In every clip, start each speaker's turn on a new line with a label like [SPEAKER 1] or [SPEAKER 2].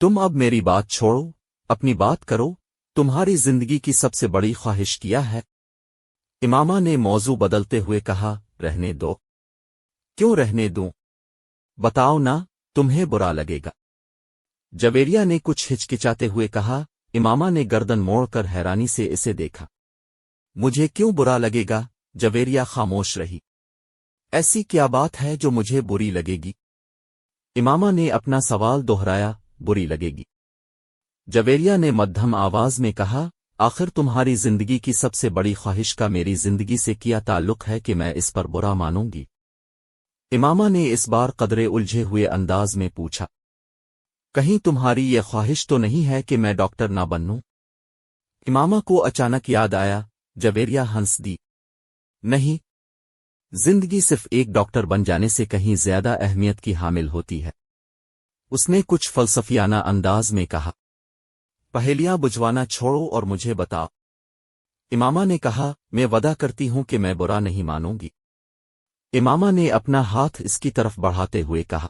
[SPEAKER 1] तुम अब मेरी बात छोड़ो, अपनी बात करो। तुम्हारी जिंदगी की सबसे बड़ी ख्वाहिश क्या है? इमामा ने मौजू बदलते हुए कहा, रहने दो। क्यों रहने दूं? बताओ ना, तुम्हें बुरा लगेगा। जवेरिया ने कुछ हिचकिचाते हुए कहा। इमामा ने गर्दन मोड़कर हैरानी से इसे देखा। मुझे क्यों बुरा लगेगा? जवेरिया खामोश रही। ऐसी क्या बात है जो मुझे बुरी लगेगी? इमामा ने अपना सवाल दोहराया, बुरी लगेगी। जवेरिया ने मध्यम आवाज में कहा, आखिर तुम्हारी जिंदगी की सबसे बड़ी ख्वाहिश का मेरी जिंदगी से क्या ताल्लुक है कि मैं इस पर बुरा मानूंगी? इमामा ने इस बार कदरे उलझे हुए अंदाज में पूछा। कहीं तुम्हारी ये ख्वाहिश तो नहीं है कि मैं डॉक्टर ना बनूं? इमामा को अचानक याद आया। जवेरिया हंस दी। नहीं, जिंदगी सिर्फ एक डॉक्टर बन जाने से कहीं ज्यादा अहमियत की हामिल होती है। उसने कुछ फलसफियाना अंदाज में कहा। पहेलियां बुझवाना छोड़ो और मुझे बताओ। इमामा ने कहा, मैं वादा करती हूं कि मैं बुरा नहीं मानूंगी। इमामा ने अपना हाथ इसकी तरफ बढ़ाते हुए कहा,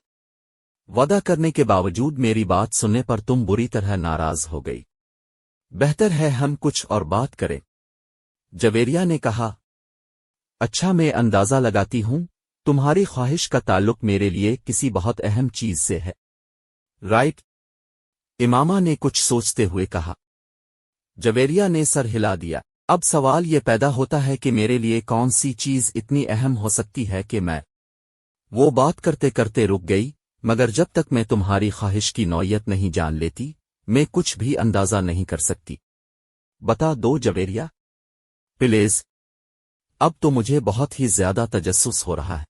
[SPEAKER 1] वादा करने के बावजूद मेरी बात सुनने पर तुम बुरी तरह नाराज हो गई। बेहतर है हम कुछ और बात करें। जवेरिया ने कहा, अच्छा, मैं अंदाजा लगाती हूं तुम्हारी ख्वाहिश का ताल्लुक मेरे लिए किसी बहुत अहम चीज से है, राइट? इमामा ने कुछ सोचते हुए कहा। जवेरिया ने सर हिला दिया। अब सवाल ये पैदा होता है कि मेरे लिए कौन सी चीज इतनी अहम हो सकती है कि मैं। वो बात करते करते रुक गई। मगर जब तक मैं तुम्हारी ख्वाहिश की नौयत नहीं जान लेती, मैं कुछ भी अंदाजा नहीं कर सकती। बता दो जवेरिया, प्लीज। अब तो मुझे बहुत ही ज्यादा तजस्सुस हो रहा है।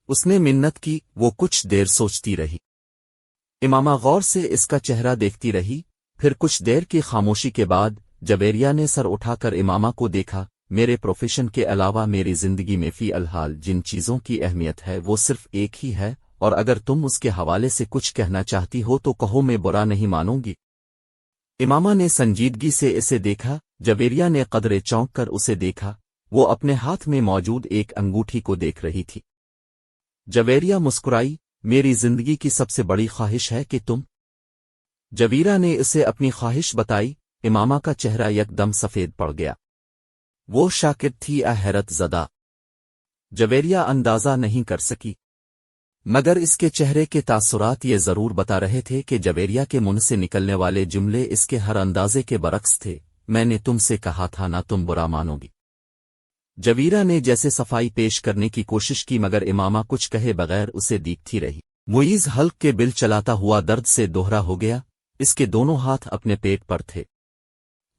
[SPEAKER 1] उसने मिन्नत की। वो कुछ देर सोचती रही। इमामा गौर से इसका चेहरा देखती रही। फिर कुछ देर की खामोशी के बाद जवेरिया ने सर उठाकर इमामा को देखा। मेरे प्रोफेशन के अलावा मेरी जिंदगी में फी अलहाल जिन चीजों की अहमियत है वो सिर्फ एक ही है, और अगर तुम उसके हवाले से कुछ कहना चाहती हो तो कहो, मैं बुरा नहीं मानूंगी। इमामा ने संजीदगी से इसे देखा। जवेरिया ने कदरे चौंक कर उसे देखा। वो अपने हाथ में मौजूद एक अंगूठी को देख रही थी। जवेरिया मुस्कुराई। मेरी जिंदगी की सबसे बड़ी ख्वाहिश है कि तुम। जवीरा ने इसे अपनी ख्वाहिश बताई। इमामा का चेहरा एकदम सफेद पड़ गया। वो शाकिर थी या हैरत ज़दा, जवेरिया अंदाजा नहीं कर सकी। मगर इसके चेहरे के तासुरात ये जरूर बता रहे थे कि जवेरिया के मुंह से निकलने वाले जुमले इसके हर अंदाजे के बरक्स थे। मैंने तुमसे कहा था ना, तुम बुरा मानोगी। जवीरा ने जैसे सफाई पेश करने की कोशिश की, मगर इमामा कुछ कहे बगैर उसे देखती रही। मुईज हल्क के बिल चलाता हुआ दर्द से दोहरा हो गया। इसके दोनों हाथ अपने पेट पर थे।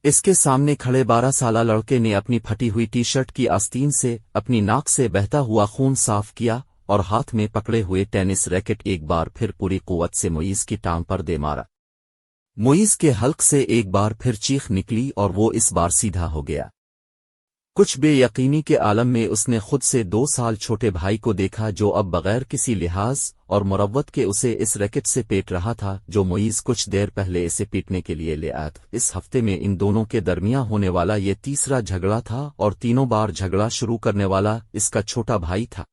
[SPEAKER 1] इसके सामने खड़े 12 साला लड़के ने अपनी फटी हुई टी शर्ट की आस्तीन से अपनी नाक से बहता हुआ खून साफ किया और हाथ में पकड़े हुए टेनिस रैकेट एक बार फिर पूरी कुव्वत से मुईज की टांग पर दे मारा। मुईज के हल्क से एक बार फिर चीख निकली और वो इस बार सीधा हो गया। कुछ बेयकीनी के आलम में उसने खुद से 2 साल छोटे भाई को देखा, जो अब बगैर किसी लिहाज और मुरव्वत के उसे इस रैकेट से पेट रहा था जो मुईज कुछ देर पहले इसे पीटने के लिए ले आया था। इस हफ्ते में इन दोनों के दरमियां होने वाला ये तीसरा झगड़ा था और तीनों बार झगड़ा शुरू करने वाला इसका छोटा भाई था।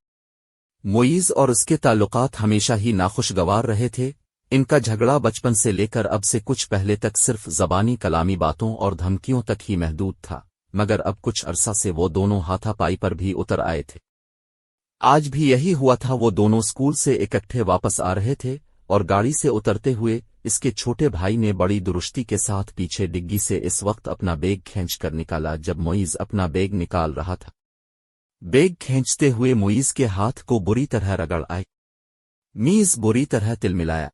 [SPEAKER 1] मुईज और उसके ताल्लुकात हमेशा ही नाखुशगवार रहे थे। इनका झगड़ा बचपन से लेकर अब से कुछ पहले तक सिर्फ ज़बानी कलामी बातों और धमकियों तक ही महदूद था, मगर अब कुछ अरसा से वो दोनों हाथापाई पर भी उतर आए थे। आज भी यही हुआ था। वो दोनों स्कूल से इकट्ठे वापस आ रहे थे और गाड़ी से उतरते हुए इसके छोटे भाई ने बड़ी दुरुस्ती के साथ पीछे डिग्गी से इस वक्त अपना बैग खींचकर निकाला जब मुईज अपना बैग निकाल रहा था। बैग खींचते हुए मुईज के हाथ को बुरी तरह रगड़ आए। मीज बुरी तरह तिलमिलाया।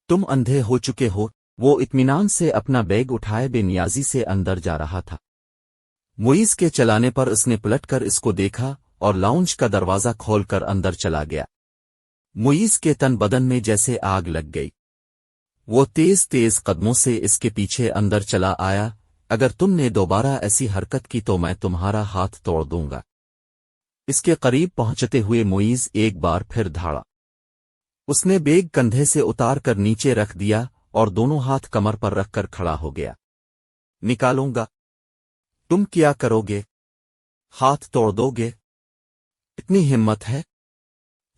[SPEAKER 1] तुम अंधे हो चुके हो। वो इत्मीनान से अपना बैग उठाए बेनियाजी से अंदर जा रहा था। मुईज के चलाने पर उसने पलटकर इसको देखा और लाउंज का दरवाजा खोलकर अंदर चला गया। मुईज के तन बदन में जैसे आग लग गई। वो तेज तेज कदमों से इसके पीछे अंदर चला आया। अगर तुमने दोबारा ऐसी हरकत की तो मैं तुम्हारा हाथ तोड़ दूंगा। इसके करीब पहुंचते हुए मुईज एक बार फिर धाड़ा। उसने बैग कंधे से उतार कर नीचे रख दिया और दोनों हाथ कमर पर रखकर खड़ा हो गया। निकालूंगा। तुम क्या करोगे? हाथ तोड़ दोगे? इतनी हिम्मत है?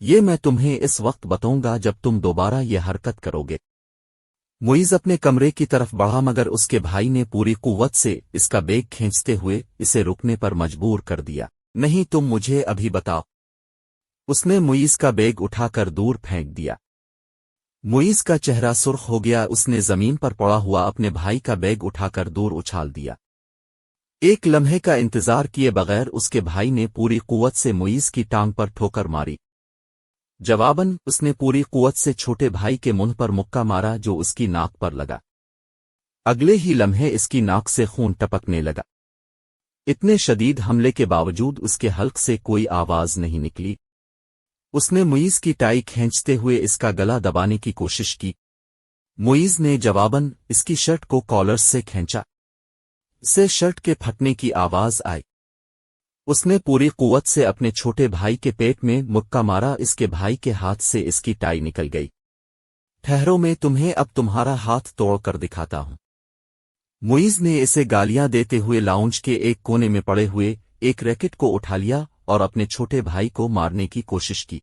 [SPEAKER 1] ये मैं तुम्हें इस वक्त बताऊंगा जब तुम दोबारा ये हरकत करोगे। मुइज़ अपने कमरे की तरफ बढ़ा मगर उसके भाई ने पूरी कुव्वत से इसका बैग खींचते हुए इसे रुकने पर मजबूर कर दिया। नहीं, तुम मुझे अभी बताओ। उसने मुइज़ का बैग उठाकर दूर फेंक दिया। मुइज़ का चेहरा सुर्ख हो गया। उसने जमीन पर पड़ा हुआ अपने भाई का बैग उठाकर दूर उछाल दिया। एक लम्हे का इंतजार किए बगैर उसके भाई ने पूरी कुव्वत से मुइज़ की टांग पर ठोकर मारी। जवाबन उसने पूरी कुव्वत से छोटे भाई के मुंह पर मुक्का मारा जो उसकी नाक पर लगा। अगले ही लम्हे इसकी नाक से खून टपकने लगा। इतने शदीद हमले के बावजूद उसके हल्क से कोई आवाज नहीं निकली। उसने मुइज़ की टाई खींचते हुए इसका गला दबाने की कोशिश की। मुइज़ ने जवाबन इसकी शर्ट को कॉलर से खींचा। से शर्ट के फटने की आवाज आई। उसने पूरी कुव्वत से अपने छोटे भाई के पेट में मुक्का मारा। इसके भाई के हाथ से इसकी टाई निकल गई। ठहरो, मैं तुम्हें अब तुम्हारा हाथ तोड़ कर दिखाता हूं। मुइज़ ने इसे गालियां देते हुए लाउंज के एक कोने में पड़े हुए एक रैकेट को उठा लिया और अपने छोटे भाई को मारने की कोशिश की,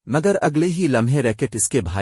[SPEAKER 1] मगर अगले ही लम्हे रैकेट इसके भाई